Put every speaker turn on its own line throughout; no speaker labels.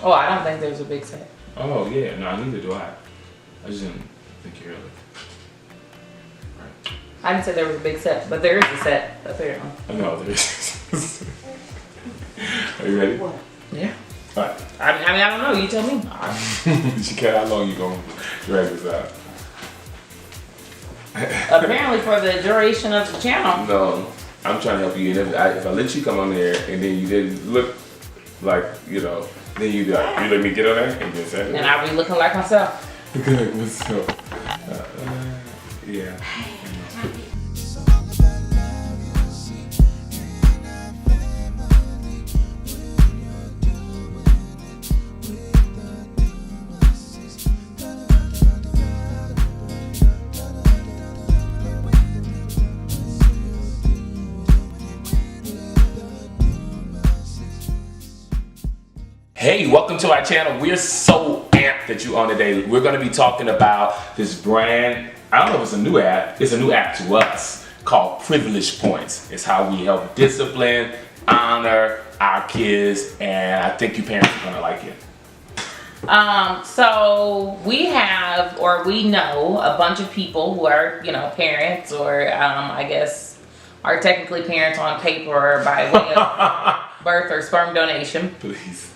Oh, I don't think there's a big set.
Oh yeah, no, neither do I. I just didn't think you heard it. Right.
I didn't say there was a big set, but there is a set, apparently.
I know there is. Are you ready?
What? Yeah.
All right.
I mean, I don't know. You tell me.
How long you gonna drag this out?
Apparently for the duration of the channel.
No, I'm trying to help you. And if I let you come on there and then you didn't look like, you know, then you let me get on there and then say,
and I'll be looking like myself.
Looking like myself. Yeah. Hey, welcome to our channel. We're so amped that you're on today. We're going to be talking about this brand. I don't know if it's a new app. It's a new app to us called Privilege Points. It's how we help discipline, honor our kids, and I think you parents are going to like it.
So we have, or we know, a bunch of people who are, you know, parents, or I guess are technically parents on paper or by way of birth or sperm donation.
Please.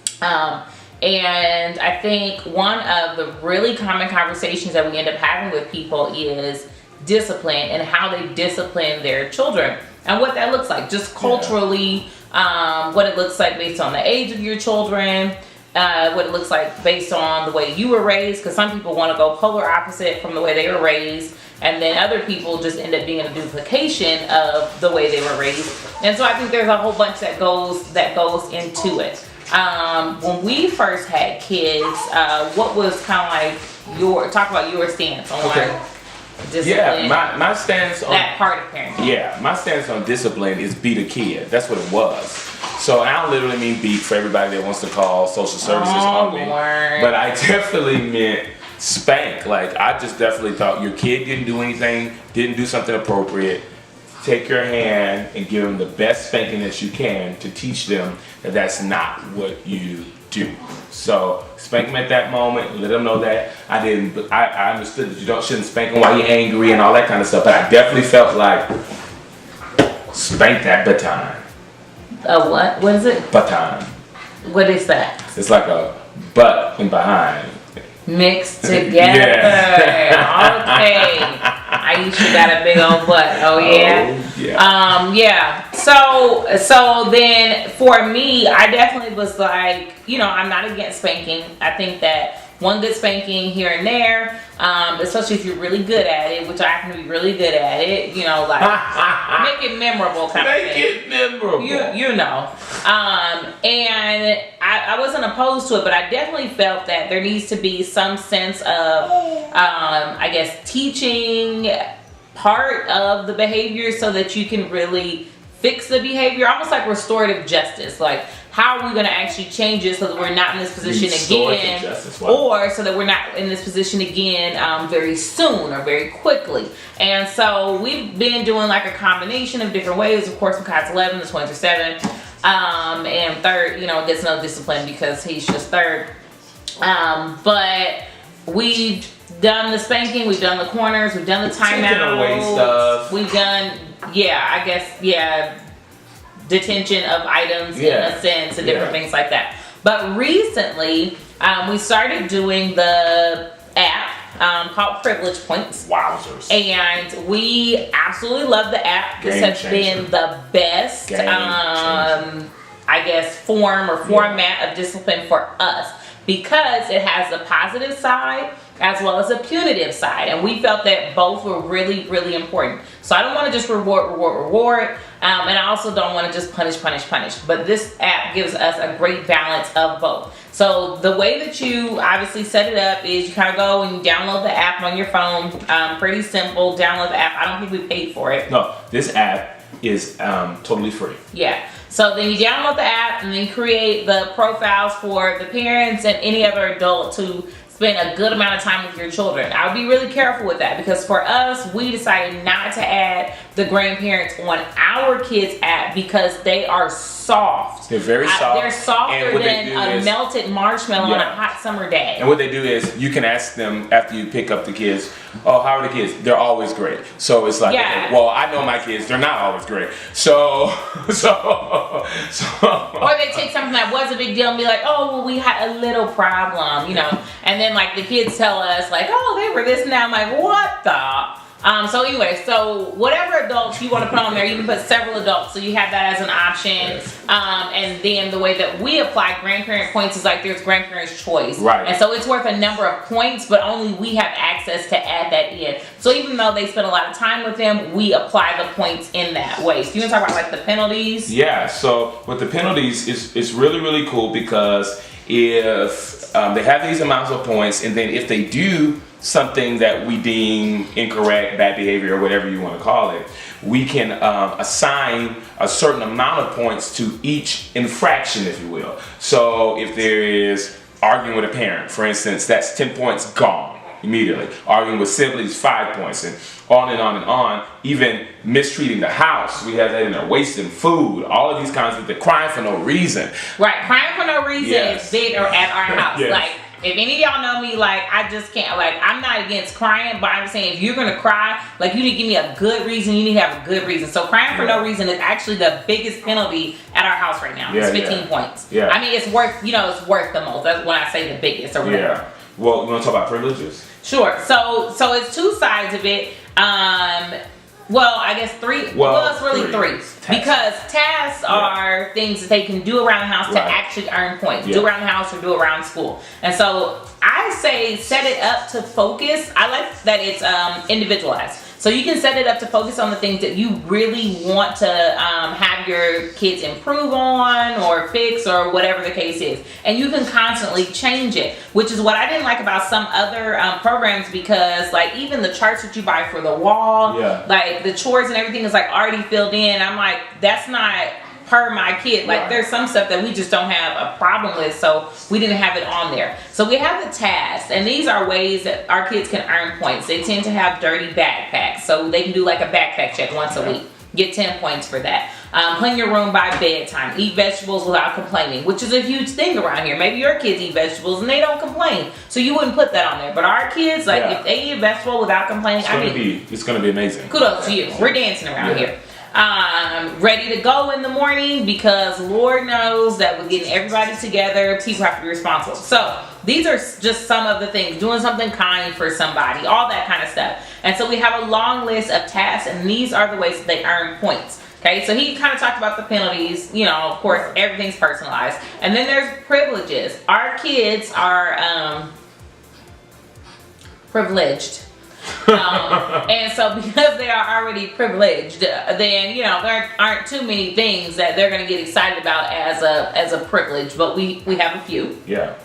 And I think one of the really common conversations that we end up having with people is discipline and how they discipline their children and what that looks like, just culturally, what it looks like based on the age of your children, what it looks like based on the way you were raised, because some people want to go polar opposite from the way they were raised, and then other people just end up being a duplication of the way they were raised. And so I think there's a whole bunch that goes into it. When we first had kids, what was kind of like talk about your stance on discipline?
Yeah, my stance on
that part of parenting.
Yeah, my stance on discipline is beat a kid. That's what it was. So I don't literally mean beat for everybody that wants to call social services on me.
Lord.
But I definitely meant spank. Like, I just definitely thought your kid didn't do anything, didn't do something appropriate. Take your hand and give them the best spanking that you can to teach them that that's not what you do. So spank them at that moment, let them know that I understood that you shouldn't spank them while you're angry and all that kind of stuff, but I definitely felt like spank that baton.
What? What is it?
Baton.
What is that?
It's like a butt and behind.
Mixed together. Yeah. Okay. Aisha got a big old butt. Oh yeah. Yeah. So then for me, I definitely was like, you know, I'm not against spanking. I think that one good spanking here and there, especially if you're really good at it, which I happen to be really good at it, you know, like make it memorable kind of thing.
Make it memorable.
You know. And I wasn't opposed to it, but I definitely felt that there needs to be some sense of, I guess, teaching part of the behavior so that you can really fix the behavior, almost like restorative justice. Like, how are we going to actually change it so that we're not in this position again, or so that we're not in this position again very soon or very quickly? And so we've been doing like a combination of different ways. Of course, Micaiah's 11, the twins are 7, and third, you know, gets no discipline because he's just third. But we've done the spanking, we've done the corners, we've done the timeouts, we've done, detention of items in a sense and different things like that. But recently, we started doing the app called Privilege Points.
Wowzers.
And we absolutely love the app. This has been the best, I guess, form or format of discipline for us, because it has the positive side as well as a punitive side, and we felt that both were really, really important. So I don't want to just reward, and I also don't want to just punish. But this app gives us a great balance of both. So the way that you obviously set it up is you kind of go and you download the app on your phone. Pretty simple. Download the app. I don't think we paid for it.
No, this app is totally free.
Yeah. So then you download the app and then create the profiles for the parents and any other adult to spend a good amount of time with your children. I would be really careful with that, because for us, we decided not to add the grandparents on our kids' app because they are soft.
They're very soft.
They're softer than a melted marshmallow on a hot summer day.
And what they do is you can ask them after you pick up the kids, oh, how are the kids? They're always great. So it's like, okay, well, I know my kids, they're not always great. So.
Or they take something that was a big deal and be like, oh, well, we had a little problem, you know. And then like the kids tell us like, oh, they were this and that. I'm like, what the? So anyway, so whatever adults you want to put on there, you can put several adults, so you have that as an option. And then the way that we apply grandparent points is like there's grandparents' choice,
right? And
so it's worth a number of points, but only we have access to add that in. So even though they spend a lot of time with them, we apply the points in that way. So you want to talk about like the penalties?
Yeah. So with the penalties, it's really, really cool because if they have these amounts of points, and then if they do something that we deem incorrect, bad behavior, or whatever you want to call it, we can assign a certain amount of points to each infraction, if you will. So if there is arguing with a parent, for instance, that's 10 points gone immediately. Arguing with siblings, 5 points, and on and on and on. Even mistreating the house, we have that in there. Wasting food, all of these kinds of things. Crying for no reason.
Right, crying for no reason is big at our house.
Yes.
Like, if any of y'all know me, like, I just can't, like, I'm not against crying, but I'm saying if you're going to cry, like, you need to give me a good reason. You need to have a good reason. So crying for no reason is actually the biggest penalty at our house right now. It's 15 points. Yeah. I mean, it's worth, it's worth the most. That's when I say the biggest or whatever.
Yeah. Well, you want to talk about privileges?
Sure. So it's two sides of it. Well, I guess three. Well, it's really three. Because tasks are things that they can do around the house to actually earn points. Do around the house or do around school. And so I say set it up to focus. I like that it's individualized. So you can set it up to focus on the things that you really want to have your kids improve on or fix or whatever the case is. And you can constantly change it, which is what I didn't like about some other programs, because like even the charts that you buy for the wall, like the chores and everything is like already filled in. I'm like, that's not per my kid. Like there's some stuff that we just don't have a problem with, so we didn't have it on there. So we have the tasks, and these are ways that our kids can earn points. They tend to have dirty backpacks, so they can do like a backpack check once a week. Get 10 points for that. Clean your room by bedtime. Eat vegetables without complaining, which is a huge thing around here. Maybe your kids eat vegetables and they don't complain, so you wouldn't put that on there. But our kids, like if they eat a vegetable without complaining,
it's gonna be amazing.
Kudos to you. We're dancing around here. Ready to go in the morning, because Lord knows that with getting everybody together, people have to be responsible. So these are just some of the things. Doing something kind for somebody, all that kind of stuff. And so we have a long list of tasks, and these are the ways that they earn points. Okay, so he kind of talked about the penalties. Of course, everything's personalized. And then there's privileges. Our kids are privileged. And so because they are already privileged, then there aren't too many things that they're going to get excited about as a privilege, but we have a few.
Yeah.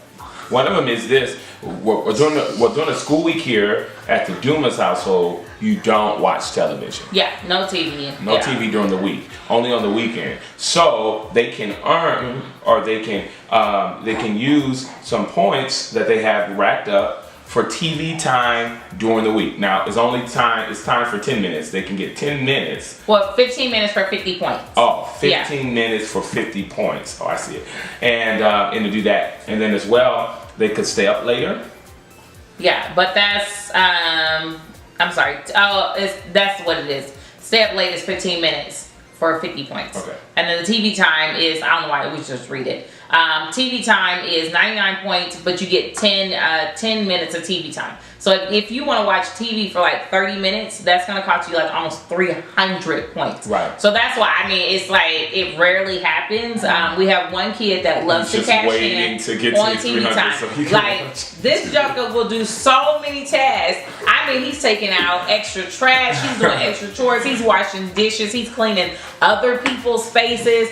One of them is this. We're doing a school week here at the Dumas household. You don't watch television.
Yeah, no TV.
No TV during the week. Only on the weekend. So they can earn, or they can use some points that they have racked up for TV time during the week. Now it's time for 10 minutes. They can get 10 minutes.
Well, 15 minutes for 50 points.
Oh, 15 minutes for 50 points. Oh, I see it. And to do that. And then as well, they could stay up later.
Yeah, but that's I'm sorry. Oh, that's what it is. Stay up late is 15 minutes for 50 points. Okay. And then the TV time is, I don't know why we just read it. TV time is 99 points, but you get 10 minutes of TV time. So if you want to watch TV for like 30 minutes, that's going to cost you like almost 300 points. Right. So that's why, it's like, it rarely happens. We have one kid that loves to cash in on TV time. So like, this joker will do so many tasks. He's taking out extra trash. He's doing extra chores. He's washing dishes. He's cleaning other people's faces.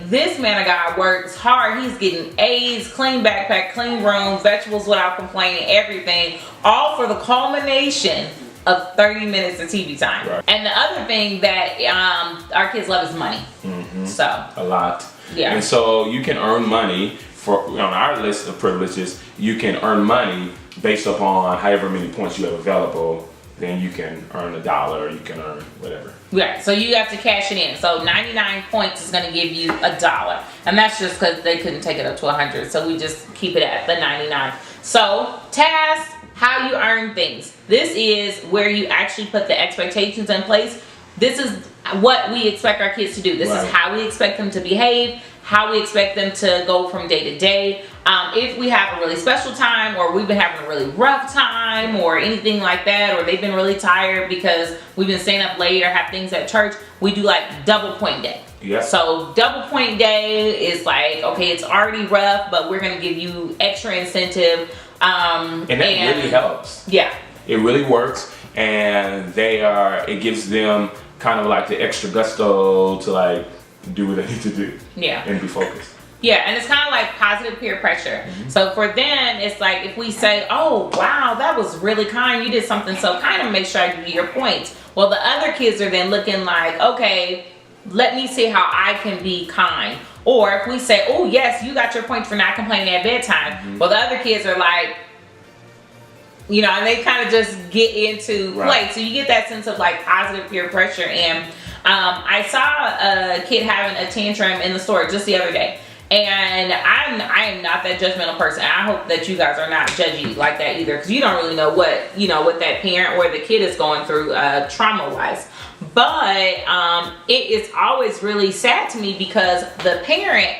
This man of God works hard. He's getting A's, clean backpack, clean room, vegetables without complaining, everything, all for the culmination of 30 minutes of TV time. Right. And the other thing that our kids love is money. Mm-hmm. So
a lot. Yeah. And so you can earn money on our list of privileges. You can earn money based upon however many points you have available then you can earn $1 or you can earn whatever.
Right, so you have to cash it in. So 99 points is going to give you $1, and that's just because they couldn't take it up to 100. So we just keep it at the 99. So tasks, how you earn things. This is where you actually put the expectations in place. This is what we expect our kids to do. This is how we expect them to behave, how we expect them to go from day to day. If we have a really special time, or we've been having a really rough time, or anything like that, or they've been really tired because we've been staying up late or have things at church, we do like double point day.
Yeah.
So double point day is like, okay, it's already rough, but we're gonna give you extra incentive.
And that really helps.
Yeah.
It really works, and it gives them kind of like the extra gusto to like do what they need to do.
Yeah.
And be focused.
Yeah, and it's kind of like positive peer pressure. So for them, it's like if we say, oh, wow, that was really kind. You did something so kind, and make sure I give you your points. Well, the other kids are then looking like, okay, let me see how I can be kind. Or if we say, oh, yes, you got your points for not complaining at bedtime. Well, the other kids are like, you know, and they kind of just get into play. So you get that sense of like positive peer pressure. And I saw a kid having a tantrum in the store just the other day. And I am not that judgmental person. I hope that you guys are not judgy like that either, because you don't really know what that parent or the kid is going through trauma wise. But it is always really sad to me because the parent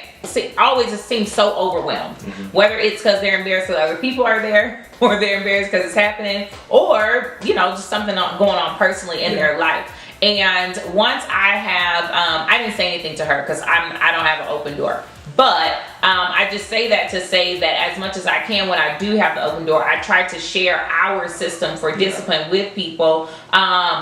always just seems so overwhelmed. Whether it's because they're embarrassed that other people are there, or they're embarrassed because it's happening, or just something going on personally in their life. And once I didn't say anything to her because I don't have an open door. But I just say that to say that as much as I can, when I do have the open door, I try to share our system for discipline with people,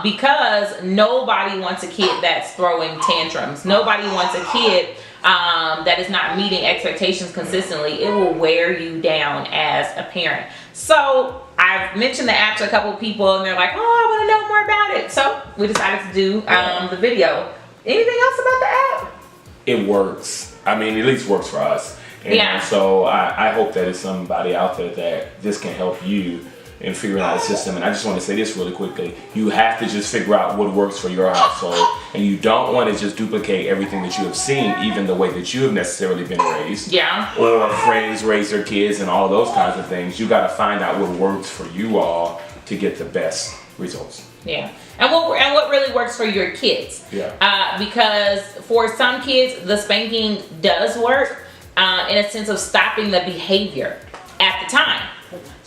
because nobody wants a kid that's throwing tantrums. Nobody wants a kid that is not meeting expectations consistently. It will wear you down as a parent. So I've mentioned the app to a couple of people, and they're like, oh, I want to know more about it. So we decided to do the video. Anything else about the app?
It works. I mean, at least works for us. And so I hope that it's somebody out there that this can help you in figuring out a system. And I just want to say this really quickly. You have to just figure out what works for your household. And you don't want to just duplicate everything that you have seen, even the way that you have necessarily been raised.
Yeah.
Or friends raise their kids and all those kinds of things. You got to find out what works for you all to get the best results.
Yeah. And what really works for your kids.
Yeah.
Because for some kids, the spanking does work in a sense of stopping the behavior at the time.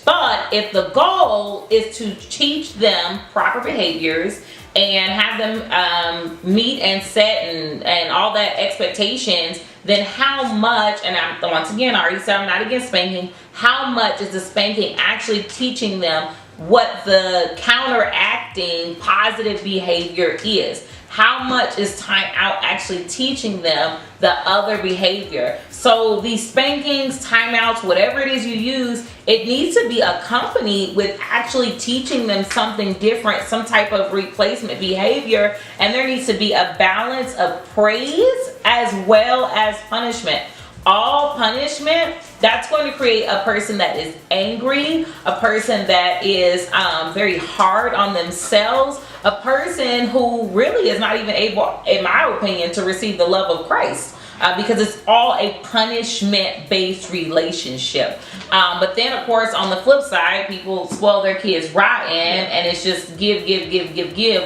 But if the goal is to teach them proper behaviors and have them meet and set and all that expectations, then how much, and once again, I already said I'm not against spanking, how much is the spanking actually teaching them what the counteracting positive behavior is? How much is time out actually teaching them the other behavior? So these spankings, timeouts, whatever it is you use, it needs to be accompanied with actually teaching them something different, some type of replacement behavior. And there needs to be a balance of praise as well as punishment. All punishment, that's going to create a person that is angry, a person that is very hard on themselves, a person who really is not even able, in my opinion, to receive the love of Christ. Because it's all a punishment-based relationship. But then, of course, on the flip side, people spoil their kids rotten, and it's just give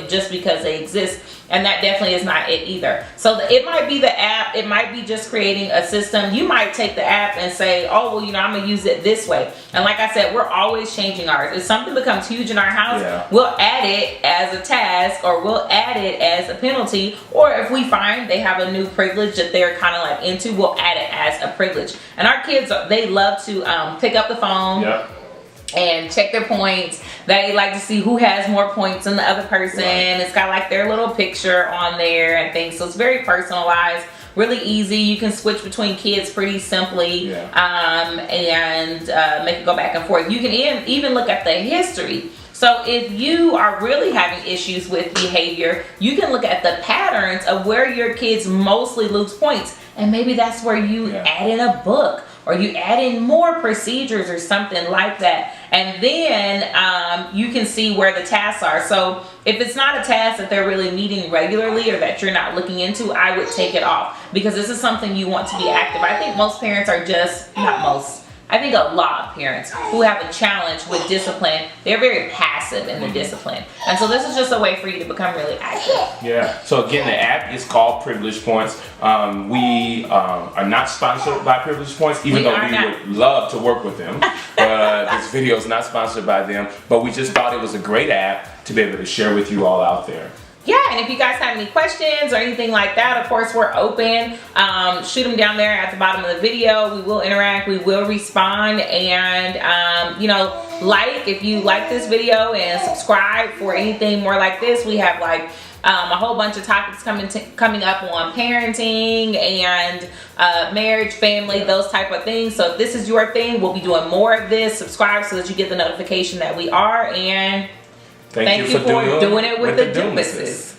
just because they exist. And that definitely is not it either. So it might be the app. It might be just creating a system. You might take the app and say, oh, well, I'm going to use it this way. And like I said, we're always changing ours. If something becomes huge in our house, we'll add it as a task, or we'll add it as a penalty. Or if we find they have a new privilege that they're kind of like into, we'll add it as a privilege. And our kids, they love to pick up the phone. And check their points. They like to see who has more points than the other person. It's got like their little picture on there and things. So it's very personalized, really easy. You can switch between kids pretty simply, and make it go back and forth. You can even look at the history. So if you are really having issues with behavior, you can look at the patterns of where your kids mostly lose points. And maybe that's where you add in a book, or you add in more procedures or something like that. And then you can see where the tasks are. So if it's not a task that they're really meeting regularly or that you're not looking into, I would take it off, because this is something you want to be active. I think most parents are just, not most, I think a lot of parents who have a challenge with discipline, they're very passive in the discipline. And so this is just a way for you to become really active.
Yeah. So again, the app is called Privilege Points. We are not sponsored by Privilege Points, even though we would love to work with them. This video is not sponsored by them, but we just thought it was a great app to be able to share with you all out there.
Yeah, and if you guys have any questions or anything like that, of course, we're open. Shoot them down there at the bottom of the video. We will interact, we will respond, and you know, if you like this video, and subscribe for anything more like this. We have like a whole bunch of topics coming up on parenting and marriage, family, those type of things. So if this is your thing, we'll be doing more of this. Subscribe so that you get the notification that we are, and thank you for doing it with the Doomises.